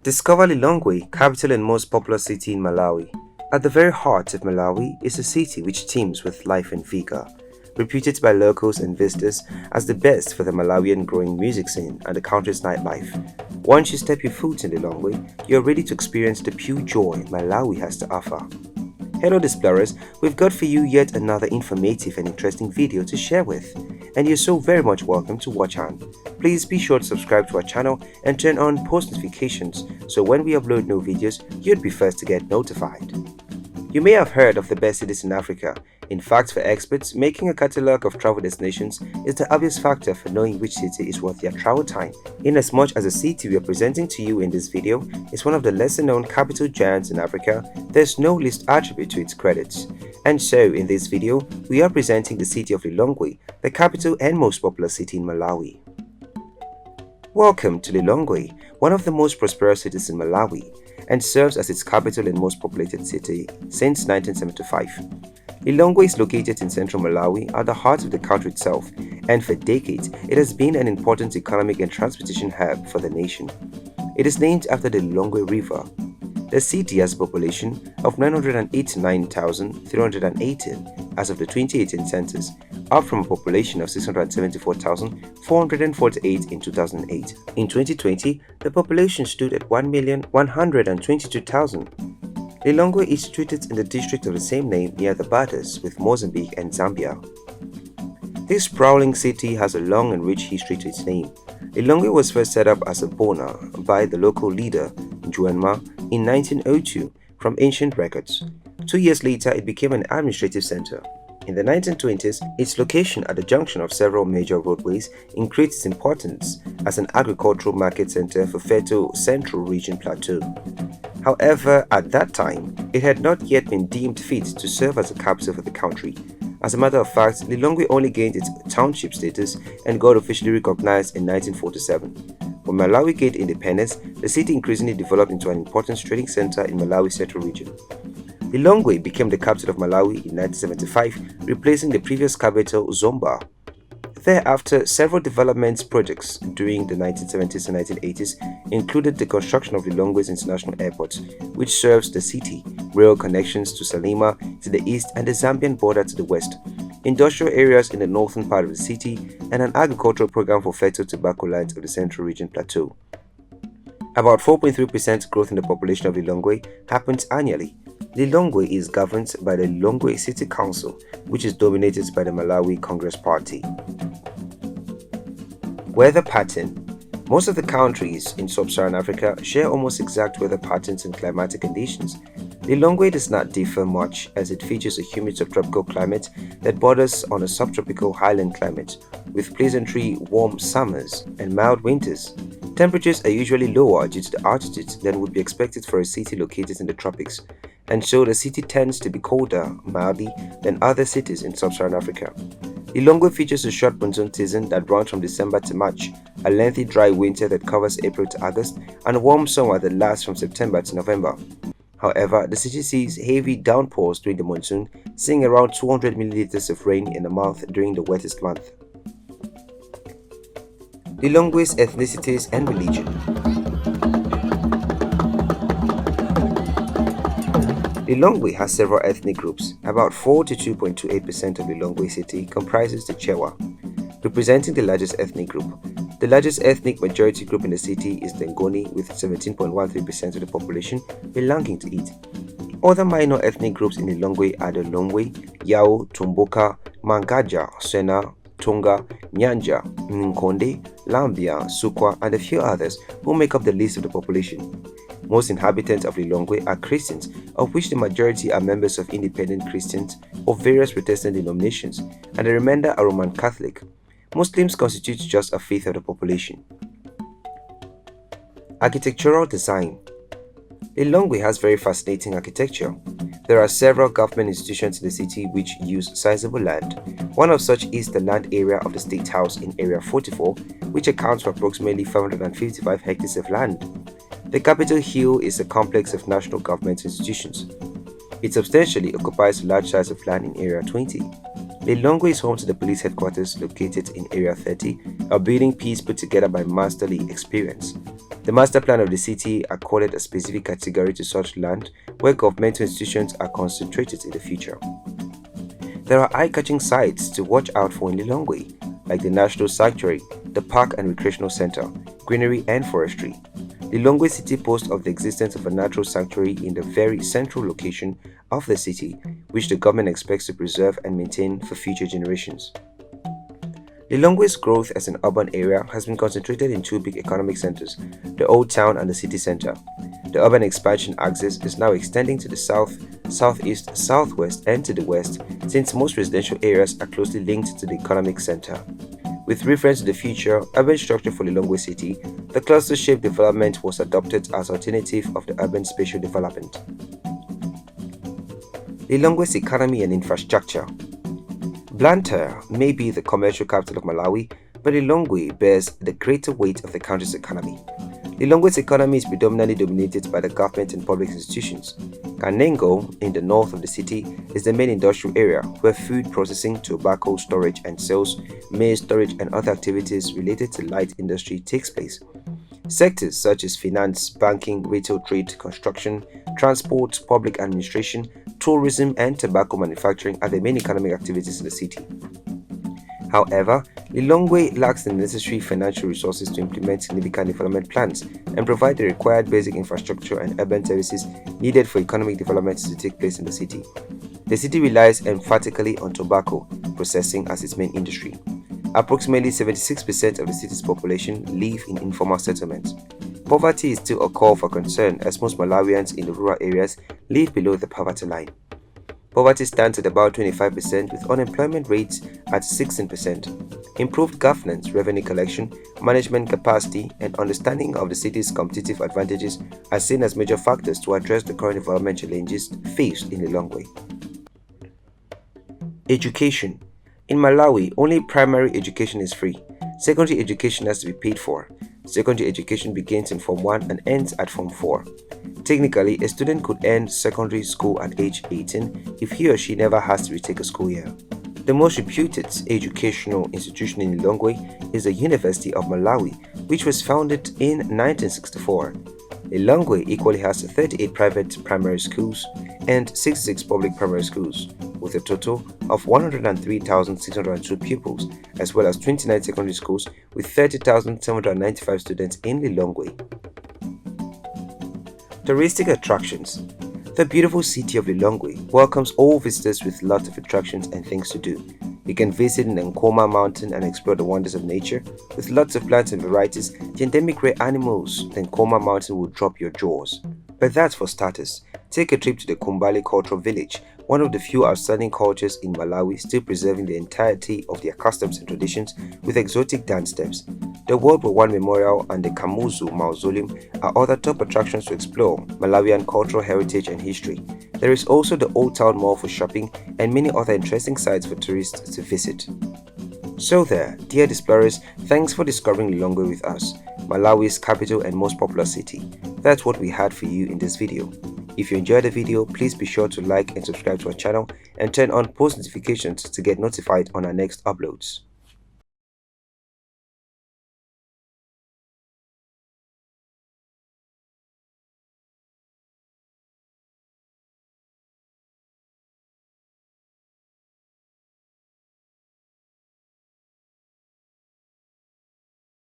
Discover Lilongwe, capital and most populous city in Malawi. At the very heart of Malawi is a city which teems with life and vigor, reputed by locals and visitors as the best for the Malawian growing music scene and the country's nightlife. Once you step your foot in Lilongwe, you're ready to experience the pure joy Malawi has to offer. Hello explorers, we've got for you yet another informative and interesting video to share with, and you're so very much welcome to watch on. Please be sure to subscribe to our channel and turn on post notifications so when we upload new videos, you'd be first to get notified. You may have heard of the best cities in Africa. In fact, for experts, making a catalogue of travel destinations is the obvious factor for knowing which city is worth their travel time. Inasmuch as the city we are presenting to you in this video is one of the lesser known capital giants in Africa, there's no least attribute to its credits. And so, in this video, we are presenting the city of Lilongwe, the capital and most popular city in Malawi. Welcome to Lilongwe, one of the most prosperous cities in Malawi, and serves as its capital and most populated city since 1975. Lilongwe is located in central Malawi at the heart of the country itself, and for decades it has been an important economic and transportation hub for the nation. It is named after the Lilongwe River. The city has a population of 989,318 as of the 2018 census, up from a population of 674,448 in 2008. In 2020, the population stood at 1,122,000. Lilongwe is situated in the district of the same name near the borders with Mozambique and Zambia. This sprawling city has a long and rich history to its name. Lilongwe was first set up as a bona by the local leader, Juenma, in 1902 from ancient records. 2 years later, it became an administrative center. In the 1920s, its location at the junction of several major roadways increased its importance as an agricultural market center for fertile Central Region Plateau. However, at that time, it had not yet been deemed fit to serve as a capital for the country. As a matter of fact, Lilongwe only gained its township status and got officially recognized in 1947. When Malawi gained independence, the city increasingly developed into an important trading center in Malawi's central region. Lilongwe became the capital of Malawi in 1975, replacing the previous capital, Zomba. Thereafter, several development projects during the 1970s and 1980s included the construction of Lilongwe's International Airport, which serves the city, rail connections to Salima to the east and the Zambian border to the west, industrial areas in the northern part of the city, and an agricultural program for fertile tobacco lands of the Central Region Plateau. About 4.3% growth in the population of Lilongwe happens annually. Lilongwe is governed by the Lilongwe City Council, which is dominated by the Malawi Congress Party. Weather pattern. Most of the countries in sub-Saharan Africa share almost exact weather patterns and climatic conditions. Lilongwe does not differ much as it features a humid subtropical climate that borders on a subtropical highland climate, with pleasantly warm summers and mild winters. Temperatures are usually lower due to the altitude than would be expected for a city located in the tropics, and so the city tends to be colder, mildly, than other cities in sub-Saharan Africa. Lilongwe features a short monsoon season that runs from December to March, a lengthy dry winter that covers April to August, and a warm summer that lasts from September to November. However, the city sees heavy downpours during the monsoon, seeing around 200 milliliters of rain in a month during the wettest month. Lilongwe's ethnicities and religion. Lilongwe has several ethnic groups. About 42.28% of Lilongwe city comprises the Chewa, representing the largest ethnic group. The largest ethnic majority group in the city is the Ngoni, with 17.13% of the population belonging to it. Other minor ethnic groups in Lilongwe are the Longwe, Yao, Tumbuka, Mangaja, Sena, Tunga, Nyanja, Nkonde, Lambia, Sukwa, and a few others who make up the list of the population. Most inhabitants of Lilongwe are Christians, of which the majority are members of independent Christians of various Protestant denominations, and the remainder are Roman Catholic. Muslims constitute just a fifth of the population. Architectural design. Lilongwe has very fascinating architecture. There are several government institutions in the city which use sizable land. One of such is the land area of the State House in Area 44, which accounts for approximately 555 hectares of land. The Capitol Hill is a complex of national government institutions. It substantially occupies a large size of land in Area 20. Lilongwe is home to the police headquarters located in Area 30, a building piece put together by masterly experience. The master plan of the city accorded a specific category to such land where governmental institutions are concentrated in the future. There are eye-catching sites to watch out for in Lilongwe, like the National Sanctuary, the Park and Recreational Center, Greenery and Forestry. Lilongwe city boasts of the existence of a natural sanctuary in the very central location of the city, which the government expects to preserve and maintain for future generations. Lilongwe's growth as an urban area has been concentrated in two big economic centers, the Old Town and the city center. The urban expansion axis is now extending to the south, southeast, southwest, and to the west, since most residential areas are closely linked to the economic center. With reference to the future urban structure for Lilongwe City, the cluster-shaped development was adopted as alternative of the urban spatial development. Lilongwe's economy and infrastructure. Blantyre may be the commercial capital of Malawi, but Lilongwe bears the greater weight of the country's economy. Lilongwe's economy is predominantly dominated by the government and public institutions. Kanengo, in the north of the city, is the main industrial area where food processing, tobacco storage and sales, maize storage and other activities related to light industry takes place. Sectors such as finance, banking, retail trade, construction, transport, public administration, tourism and tobacco manufacturing are the main economic activities in the city. However, Lilongwe lacks the necessary financial resources to implement significant development plans and provide the required basic infrastructure and urban services needed for economic development to take place in the city. The city relies emphatically on tobacco processing as its main industry. Approximately 76% of the city's population live in informal settlements. Poverty is still a cause for concern as most Malawians in the rural areas live below the poverty line. Poverty stands at about 25% with unemployment rates at 16%. Improved governance, revenue collection, management capacity, and understanding of the city's competitive advantages are seen as major factors to address the current development challenges faced in Lilongwe. Education. In Malawi, only primary education is free. Secondary education has to be paid for. Secondary education begins in Form 1 and ends at Form 4. Technically, a student could end secondary school at age 18 if he or she never has to retake a school year. The most reputed educational institution in Lilongwe is the University of Malawi, which was founded in 1964. Lilongwe equally has 38 private primary schools and 66 public primary schools, with a total of 103,602 pupils, as well as 29 secondary schools with 30,795 students in Lilongwe. Touristic attractions. The beautiful city of Lilongwe welcomes all visitors with lots of attractions and things to do. You can visit Nkoma Mountain and explore the wonders of nature. With lots of plants and varieties, the endemic rare animals, the Nkoma Mountain will drop your jaws. But that's for starters. Take a trip to the Kumbali Cultural Village, one of the few outstanding cultures in Malawi still preserving the entirety of their customs and traditions with exotic dance steps. The World War I Memorial and the Kamuzu Mausoleum are other top attractions to explore Malawian cultural heritage and history. There is also the Old Town Mall for shopping and many other interesting sites for tourists to visit. So there, dear explorers, thanks for discovering Lilongwe with us, Malawi's capital and most popular city. That's what we had for you in this video. If you enjoyed the video, please be sure to like and subscribe to our channel and turn on post notifications to get notified on our next uploads.